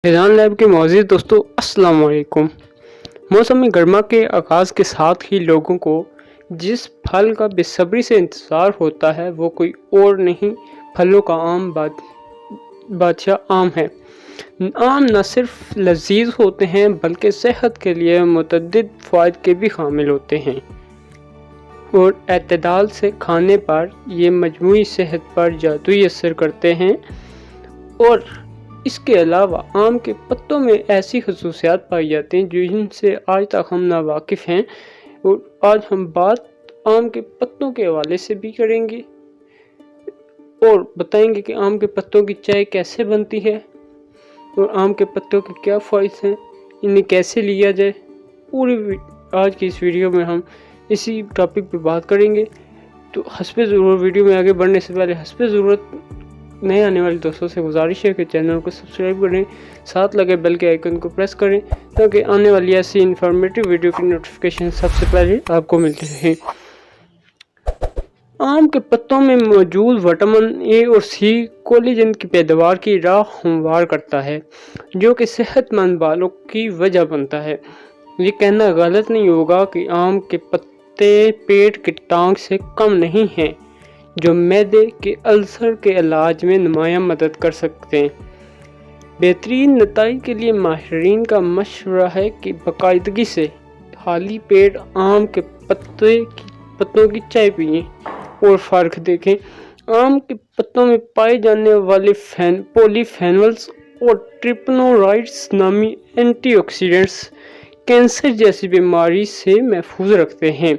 Faizan lab के मोअज़्ज़िज़ दोस्तों, अस्सलाम वालेकुम। मौसम गर्मा के आगाज़ के साथ ही लोगों को जिस फल का बेसब्री से इंतज़ार होता है वो कोई और नहीं, फलों का बादशाह आम है। आम न सिर्फ लज़ीज़ होते हैं बल्कि सेहत के लिए मुतअद्दिद फ़वाइद के भी शामिल होते हैं और एतदाल से खाने पर ये मजमूई सेहत पर जादुई असर करते हैं। और इसके अलावा आम के पत्तों में ऐसी खसूसियात पाई जाती हैं जिनसे आज तक हम नावाकिफ़ हैं, और आज हम बात आम के पत्तों के हवाले से भी करेंगे और बताएंगे कि आम के पत्तों की चाय कैसे बनती है और आम के पत्तों के क्या फ़ायदे हैं, इन्हें कैसे लिया जाए। आज की इस वीडियो में हम इसी टॉपिक पे बात करेंगे। तो हस्बे ज़रूरत वीडियो में आगे बढ़ने से पहले हस्बे ज़रूरत नए आने वाले दोस्तों से गुजारिश है कि चैनल को सब्सक्राइब करें, साथ लगे बेल के आइकन को प्रेस करें ताकि आने वाली ऐसी इन्फॉर्मेटिव वीडियो की नोटिफिकेशन सबसे पहले आपको मिलती रहे। आम के पत्तों में मौजूद विटामिन ए और सी कोलेजन की पैदावार की राह हमवार करता है, जो कि सेहतमंद बालों की वजह बनता है। ये कहना गलत नहीं होगा कि आम के पत्ते पेट की टांग से कम नहीं हैं, जो मैदे के अल्सर के इलाज में नुमायां मदद कर सकते हैं। बेहतरीन नताइज के लिए माहिरीन का मशवरा है कि बाकायदगी से खाली पेट आम के पत्तों की चाय पिएं और फ़र्क देखें। आम के पत्तों में पाए जाने वाले पॉलीफेनोल्स और ट्रिप्नोराइड्स नामी एंटीऑक्सीडेंट्स कैंसर जैसी बीमारी से महफूज रखते हैं।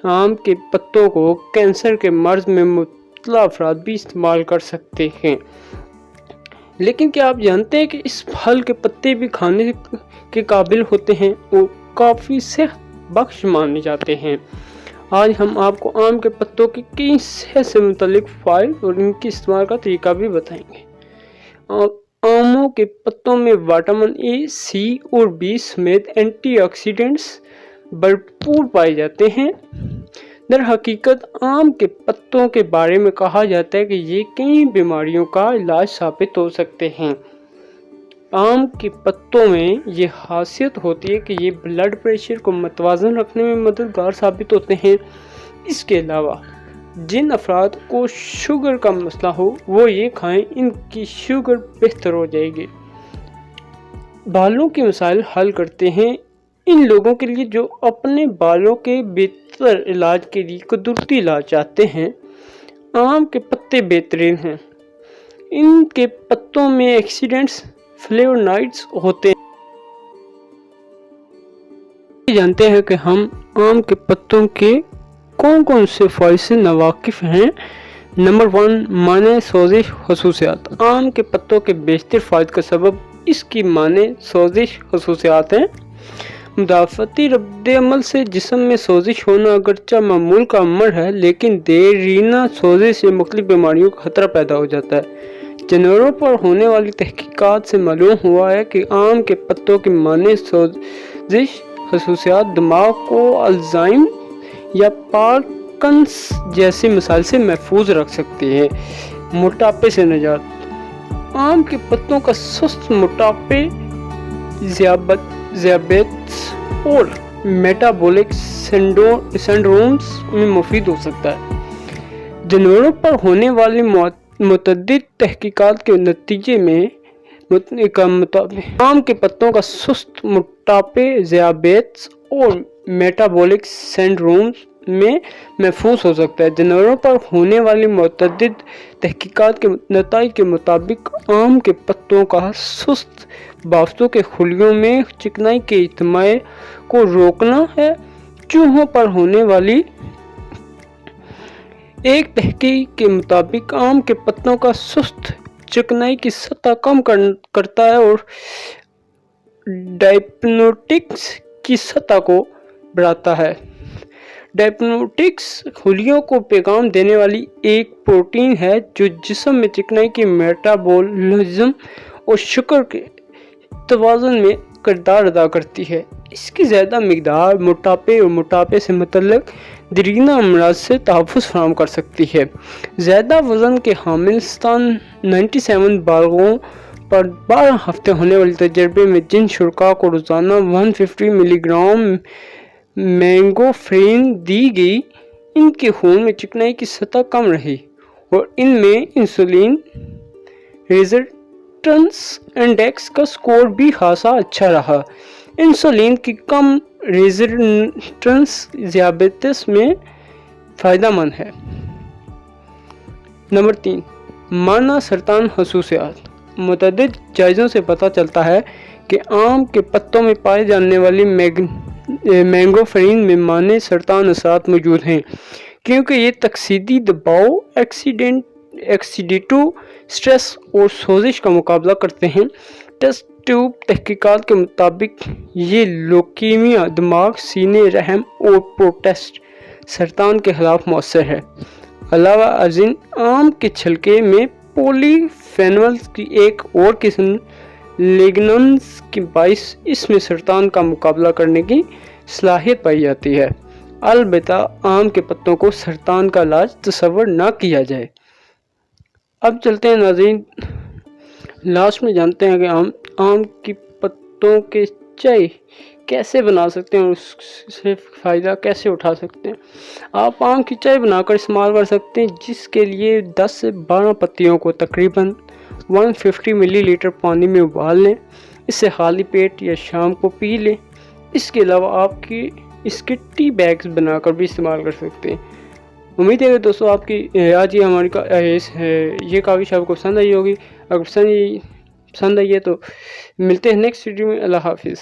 आम के पत्तों को कैंसर के मर्ज में मुब्तला अफराद भी इस्तेमाल कर सकते हैं। लेकिन क्या आप जानते हैं कि इस फल के पत्ते भी खाने के काबिल होते हैं और काफ़ी सेहत बख्श माने जाते हैं। आज हम आपको आम के पत्तों की कई सेहत से मुतल्लिक फ़ायदे और इनके इस्तेमाल का तरीका भी बताएंगे। आमों के पत्तों में विटामिन ए, सी और बी समेत एंटीऑक्सीडेंट्स भरपूर पाए जाते हैं। दर हकीकत आम के पत्तों के बारे में कहा जाता है कि ये कई बीमारियों का इलाज साबित हो सकते हैं। आम के पत्तों में ये खासियत होती है कि ये ब्लड प्रेशर को मतवाजन रखने में मददगार साबित होते हैं। इसके अलावा जिन अफराद को शुगर का मसला हो वो ये खाएं, इनकी शुगर बेहतर हो जाएगी। बालों के मसाइल हल करते हैं इन लोगों के लिए जो अपने बालों के बेहतर इलाज के लिए कुदरती इलाज चाहते हैं। आम के पत्ते बेहतरीन हैं। इनके पत्तों में एक्सीडेंट्स फ्लेवोनॉइड्स होते हैं। जानते हैं कि हम आम के पत्तों के कौन कौन से फ़ायदे से नावाकिफ़ हैं। नंबर 1, माने सोजिश खसूसियात। आम के पत्तों के बेशतर फ़ायदे का सबब इसकी माने सोजिश खसूसियात हैं। मुदाफ़ती रद्द-ए-अमल से जिस्म में सोजिश होना अगरचा मामूल का अमर है, लेकिन देरीना सोजिश से मुख्तलिफ बीमारियों का खतरा पैदा हो जाता है। जानवरों पर होने वाली तहकीकात से मालूम हुआ है कि आम के पत्तों की माने सोजिश खसूसियात दिमाग को अल्जाइमर या पार्किंसंस जैसे मसाइल से महफूज रख सकती है। मोटापे से निजात। आम के पत्तों का सुस्त मोटापे, ज़ियाबेत्स और मेटाबॉलिक सिंड्रोम्स में मुफीद हो सकता है। जानवरों पर होने वाली मुतअद्दिद तहकीकात के नतीजे में आम के पत्तों का सुस्त मोटापे, ज़ियाबेत्स और मेटाबॉलिक सिंड्रोम्स में महफूज हो सकता है। जानवरों पर होने वाली मुतअद्दिद तहकीकात के नताइज के मुताबिक आम के पत्तों का सुस्त बाफ्तों के खुलियों में चिकनाई के इज्तिमा को रोकना है। चूहों पर होने वाली एक तहकीक के मुताबिक आम के पत्तों का सुस्त चिकनाई की सतह कम करता है और डायप्नोटिक्स की सतह को बढ़ाता है। डायप्नोटिक्स खुलियों को पैगाम देने वाली एक प्रोटीन है जो जिस्म में चिकनाई के मेटाबॉलिज्म और शुगर के तवाज़ुन में किरदार अदा करती है। इसकी ज़्यादा मिकदार मोटापे और मोटापे से मुतल्लिक दरीना अमराज से तहफ़्फ़ुज़ फराहम कर सकती है। ज़्यादा वज़न के हामिल 97 बालगों पर 12 हफ्ते होने वाले तजर्बे में जिन शुरा को रोज़ाना 150 मिलीग्राम मैंगोफ्रेन दी गई, इनके खून में चिकनाई की सतह कम रही और इनमें इंसुलिन रेजिस्टेंस इंडेक्स का स्कोर भी खासा अच्छा रहा। इंसुलिन की कम रेजिस्टेंस ज़ियाबतीस में फ़ायदेमंद है। नंबर 3, माना सरतान खसूसियात। मुतअद्दिद जायज़ों से पता चलता है कि आम के पत्तों में पाए जाने वाली मैंगोफ्रेन में माने सरतान असरात मौजूद हैं, क्योंकि ये तकसीदी दबाव, एक्सीडेटिव स्ट्रेस और सोजिश का मुकाबला करते हैं। टेस्ट ट्यूब तहकीकात के मुताबिक ये लोकीमिया, दिमाग, सीने, रहम और प्रोस्टेट सरतान के खिलाफ मौसर है। अलावा अज़ीन, आम के छिलके में पॉलीफेनोल्स की एक और किस्म लिग्नन्स की बाइस इसमें सरतान का मुकाबला करने की सलाहियत पाई जाती है। अलबत्ता आम के पत्तों को सरतान का इलाज तस्वर ना किया जाए। अब चलते हैं नाज़रीन, लास्ट में जानते हैं कि आम की पत्तों के चाय कैसे बना सकते हैं और उससे फ़ायदा कैसे उठा सकते हैं। आप आम की चाय बनाकर इस्तेमाल कर सकते हैं, जिसके लिए 10 से 12 पत्तियों को तकरीबन 150 मिलीलीटर पानी में उबाल लें। इसे खाली पेट या शाम को पी लें। इसके अलावा इसके टी बैग्स बनाकर भी इस्तेमाल कर सकते हैं। उम्मीद है कि दोस्तों आपकी आज ही हमारी ये काविश आपको पसंद आई होगी। अगर पसंद आई है तो मिलते हैं नेक्स्ट वीडियो में। अल्लाह हाफिज़।